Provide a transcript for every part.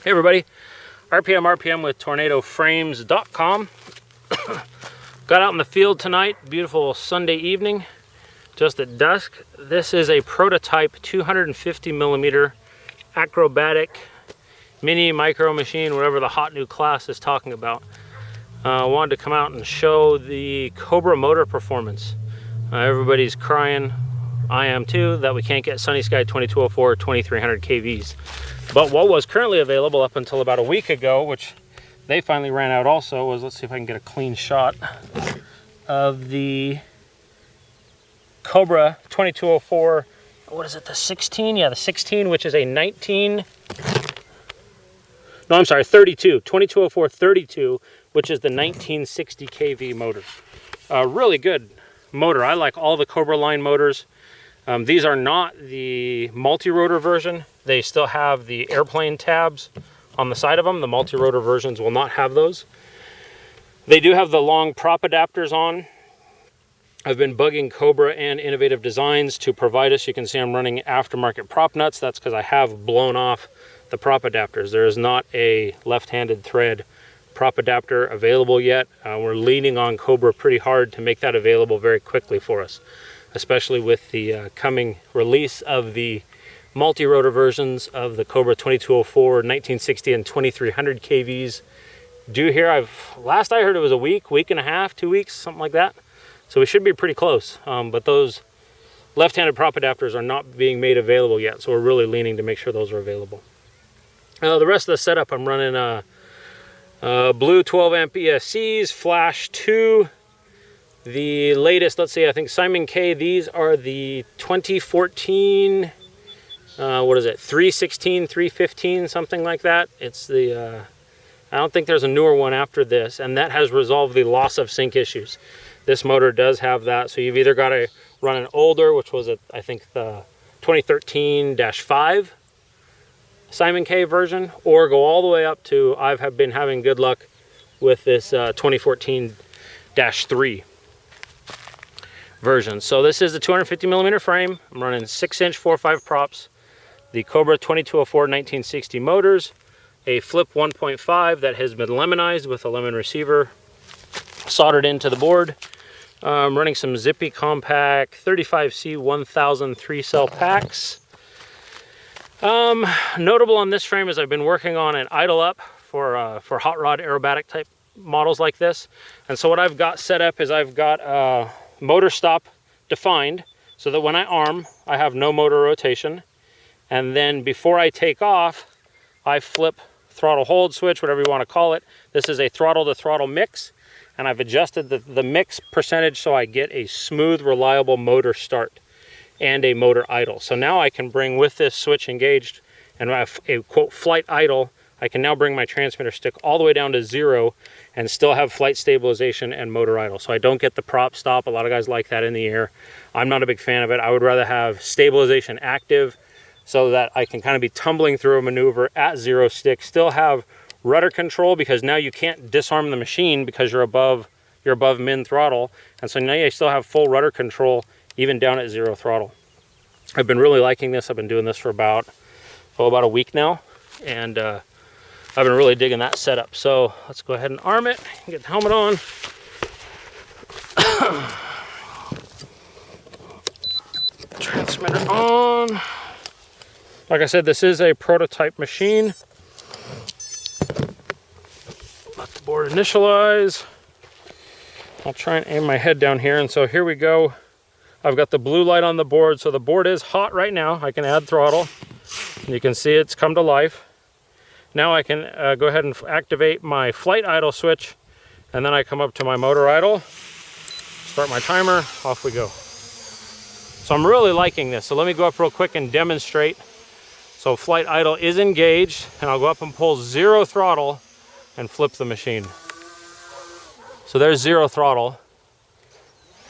Hey everybody, RPM with TornadoFrames.com. Got out in the field tonight, beautiful Sunday evening, just at dusk. This is a prototype 250mm acrobatic mini micro machine, whatever the hot new class is talking about. I wanted to come out and show the Cobra motor performance. Everybody's crying, I am too, that we can't get Sunny Sky 2204 or 2300 kVs. But what was currently available up until about a week ago, which they finally ran out also, was, let's see if I can get a clean shot of the Cobra 2204, what is it, the 16? Yeah, the 16, which is a 32, 2204 32, which is the 1960 kV motor. Really good motor. I like all the Cobra line motors. These are not the multi-rotor version. They still have the airplane tabs on the side of them. The multi-rotor versions will not have those. They do have the long prop adapters on. I've been bugging Cobra and Innovative Designs to provide us. You can see I'm running aftermarket prop nuts. That's because I have blown off the prop adapters. There is not a left-handed thread prop adapter available yet. We're leaning on Cobra pretty hard to make that available very quickly for us, especially with the coming release of the multi-rotor versions of the Cobra 2204, 1960, and 2300 kVs due here. Last I heard it was a week and a half, 2 weeks, something like that. So we should be pretty close. But those left-handed prop adapters are not being made available yet, so we're really leaning to make sure those are available. The rest of the setup, I'm running blue 12 amp ESCs, flash 2. The latest, let's see, I think Simon K, these are the 2014, what is it, 316, 315, something like that. It's the, I don't think there's a newer one after this, and that has resolved the loss of sync issues. This motor does have that, so you've either got to run an older, which was, I think, the 2013-5 Simon K version, or go all the way up to, I've been having good luck with this 2014-3 version. So this is a 250mm frame. I'm running 6-inch 4.5 props, the Cobra 2204 1960 motors, a flip 1.5 that has been lemonized with a lemon receiver soldered into the board. I'm running some Zippy Compact 35C 1000 3-cell packs. Notable on this frame is I've been working on an idle up for hot rod aerobatic type models like this. And so what I've got set up is I've got motor stop defined so that when I arm, I have no motor rotation. And then before I take off, I flip throttle hold switch, whatever you want to call it. This is a throttle to throttle mix, and I've adjusted the mix percentage so I get a smooth, reliable motor start and a motor idle. So now I can bring, with this switch engaged and I have a quote flight idle, I can now bring my transmitter stick all the way down to 0 and still have flight stabilization and motor idle. So I don't get the prop stop. A lot of guys like that in the air. I'm not a big fan of it. I would rather have stabilization active so that I can kind of be tumbling through a maneuver at 0 stick, still have rudder control, because now you can't disarm the machine because you're above min throttle. And so now you still have full rudder control even down at 0 throttle. I've been really liking this. I've been doing this for about a week now, and I've been really digging that setup. So let's go ahead and arm it, get the helmet on. Transmitter on. Like I said, this is a prototype machine. Let the board initialize. I'll try and aim my head down here, and so here we go. I've got the blue light on the board, so the board is hot right now. I can add throttle. You can see it's come to life. Now I can go ahead and activate my flight idle switch, and then I come up to my motor idle, start my timer, off we go. So I'm really liking this. So let me go up real quick and demonstrate. So flight idle is engaged, and I'll go up and pull 0 throttle and flip the machine. So there's 0 throttle.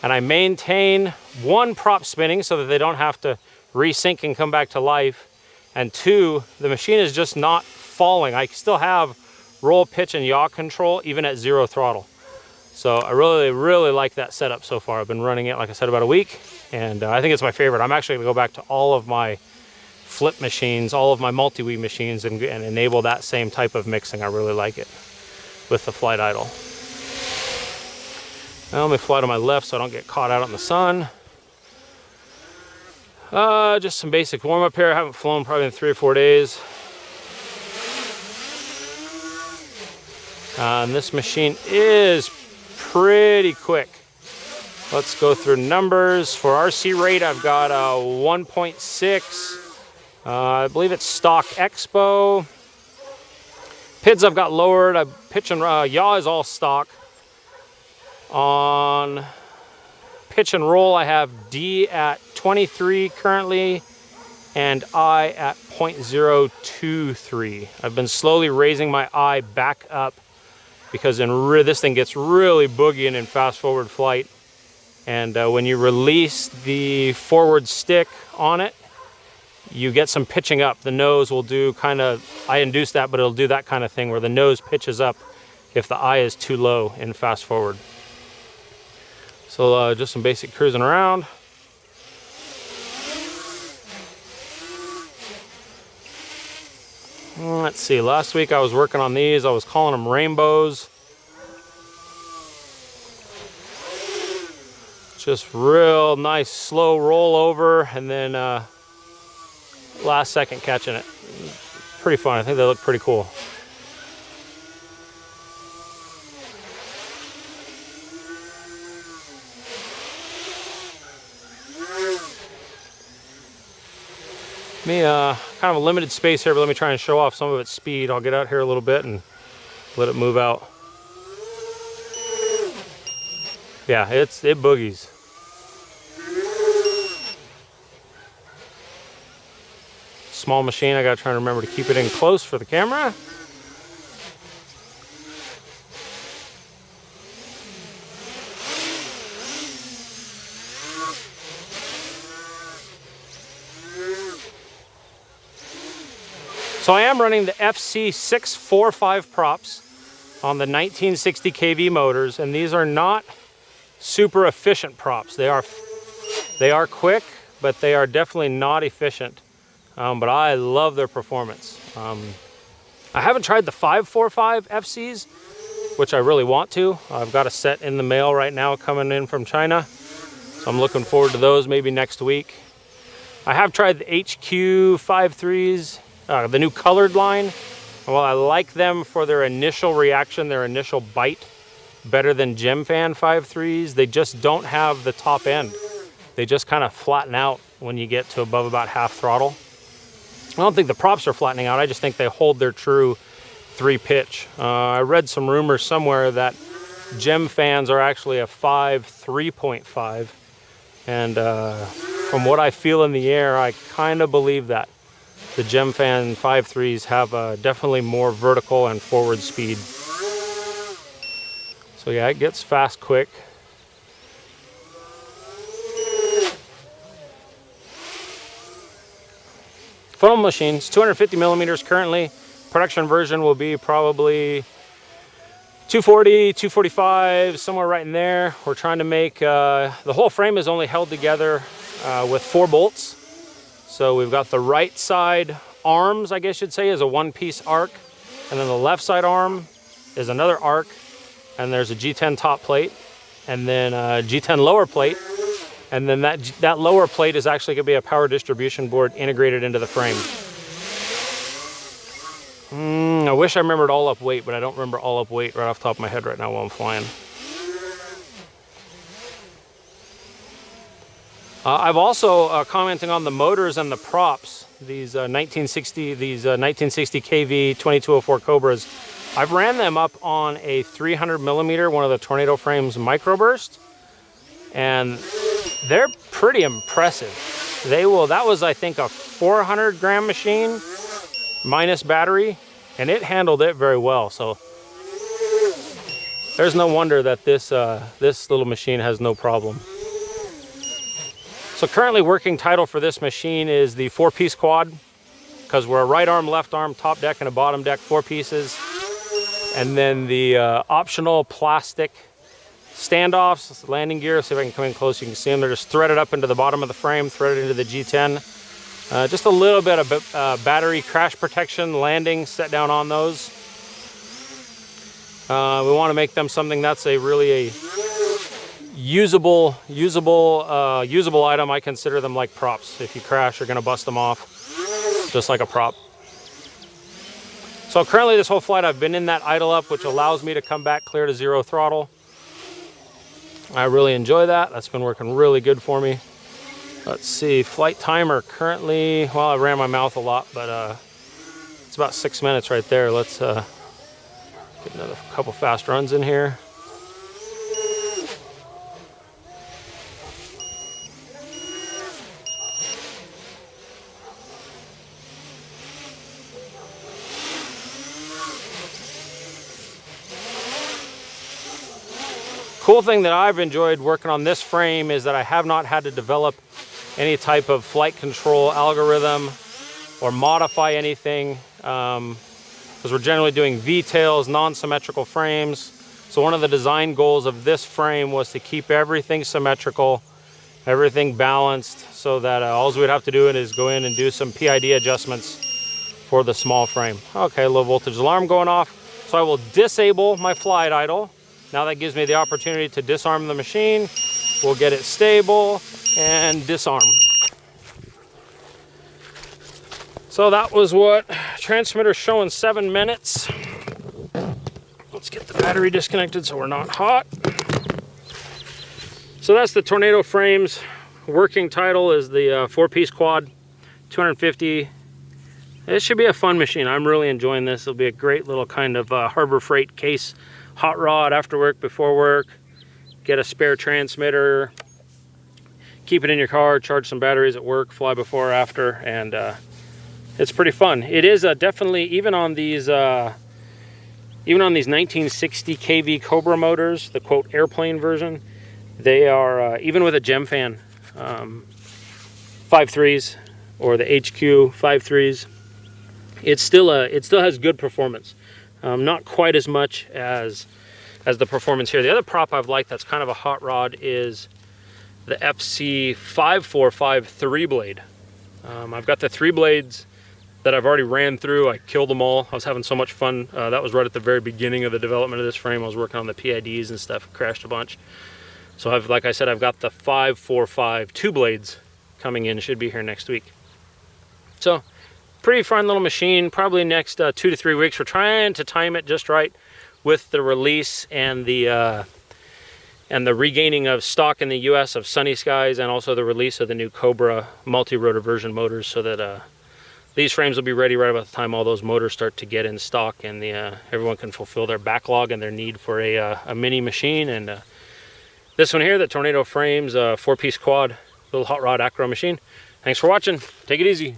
And I maintain 1 prop spinning so that they don't have to resync and come back to life. And 2, the machine is just not falling. I still have roll, pitch, and yaw control even at 0 throttle. So I really, really like that setup so far. I've been running it, like I said, about a week, and I think it's my favorite. I'm actually gonna go back to all of my flip machines, all of my multi-weave machines, and enable that same type of mixing. I really like it with the flight idle. Now let me fly to my left so I don't get caught out in the sun. Just some basic warm-up here. I haven't flown probably in 3 or 4 days. And this machine is pretty quick. Let's go through numbers. For RC rate, I've got a 1.6. I believe it's stock Expo. PIDs I've got lowered. Pitch and yaw is all stock. On pitch and roll, I have D at 23 currently, and I at 0.023. I've been slowly raising my I back up because this thing gets really boogieing in fast forward flight. And when you release the forward stick on it, you get some pitching up. The nose will do kind of, I induce that, but it'll do that kind of thing where the nose pitches up if the I is too low in fast forward. So just some basic cruising around. Let's see, last week I was working on these. I was calling them rainbows. Just real nice slow roll over, and then last second catching it. Pretty fun. I think they look pretty cool. Kind of a limited space here, but let me try and show off some of its speed. I'll get out here a little bit and let it move out. Yeah, it boogies. Small machine, I gotta try and remember to keep it in close for the camera. So I am running the FC645 props on the 1960 kV motors, and these are not super efficient props. They are quick, but they are definitely not efficient. But I love their performance. I haven't tried the 545 FCs, which I really want to. I've got a set in the mail right now coming in from China, so I'm looking forward to those maybe next week. I have tried the HQ53s, the new colored line. Well, I like them for their initial reaction, their initial bite, better than Gemfan 5.3s. They just don't have the top end. They just kind of flatten out when you get to above about half throttle. I don't think the props are flattening out. I just think they hold their true 3 pitch. I read some rumors somewhere that Gemfans are actually a 3.5. And from what I feel in the air, I kind of believe that. The Gemfan 5.3s have definitely more vertical and forward speed. So yeah, it gets fast quick. Foam machines, 250 millimeters currently. Production version will be probably 240, 245, somewhere right in there. We're trying to make, the whole frame is only held together with 4 bolts. So we've got the right side arms, I guess you'd say, is a 1-piece arc. And then the left side arm is another arc. And there's a G10 top plate. And then a G10 lower plate. And then that lower plate is actually going to be a power distribution board integrated into the frame. I wish I remembered all up weight, but I don't remember all up weight right off the top of my head right now while I'm flying. I've also commenting on the motors and the props. These 1960 kV 2204 Cobras. I've ran them up on a 300 millimeter, one of the TornadoFrames microburst, and they're pretty impressive. That was, I think, a 400 gram machine minus battery, and it handled it very well. So there's no wonder that this little machine has no problem. So currently working title for this machine is the 4-piece quad, because we're a right arm, left arm, top deck, and a bottom deck, 4 pieces. And then the optional plastic standoffs, landing gear. See if I can come in close, you can see them. They're just threaded up into the bottom of the frame, threaded into the G10. Just a little bit of battery crash protection landing set down on those. We want to make them something that's a usable item. I consider them like props. If you crash, you're going to bust them off just like a prop. So currently this whole flight I've been in that idle up, which allows me to come back clear to 0 throttle. I really enjoy that. That's been working really good for me. Let's see, flight timer currently, well, I ran my mouth a lot, but it's about 6 minutes right there. Let's get another couple fast runs in here. Cool thing that I've enjoyed working on this frame is that I have not had to develop any type of flight control algorithm or modify anything, because we're generally doing V-tails, non-symmetrical frames. So one of the design goals of this frame was to keep everything symmetrical, everything balanced, so that all we'd have to do is go in and do some PID adjustments for the small frame. Okay, low voltage alarm going off. So I will disable my flight idle. Now that gives me the opportunity to disarm the machine. We'll get it stable and disarm. So that was what transmitter showing 7 minutes. Let's get the battery disconnected so we're not hot. So that's the TornadoFrames. Working title is the 4-piece quad, 250. It should be a fun machine. I'm really enjoying this. It'll be a great little kind of Harbor Freight case hot rod after work, before work. Get a spare transmitter, keep it in your car, charge some batteries at work, fly before or after, and it's pretty fun. It is definitely, even on these 1960 kV Cobra motors, the quote airplane version, they are even with a gem fan 5.3s or the HQ 5.3s, it still has good performance. Not quite as much as the performance here. The other prop I've liked that's kind of a hot rod is the FC 545 3-blade. I've got the 3 blades that I've already ran through. I killed them all. I was having so much fun. That was right at the very beginning of the development of this frame. I was working on the PIDs and stuff, crashed a bunch. So like I said, I've got the 545 2 blades coming in. Should be here next week. So pretty fun little machine. Probably next 2 to 3 weeks. We're trying to time it just right with the release and the regaining of stock in the US of Sunny Skies, and also the release of the new Cobra multi-rotor version motors, so that these frames will be ready right about the time all those motors start to get in stock, and everyone can fulfill their backlog and their need for a mini machine. And this one here, the TornadoFrames 4-piece quad little hot rod acro machine. Thanks for watching. Take it easy.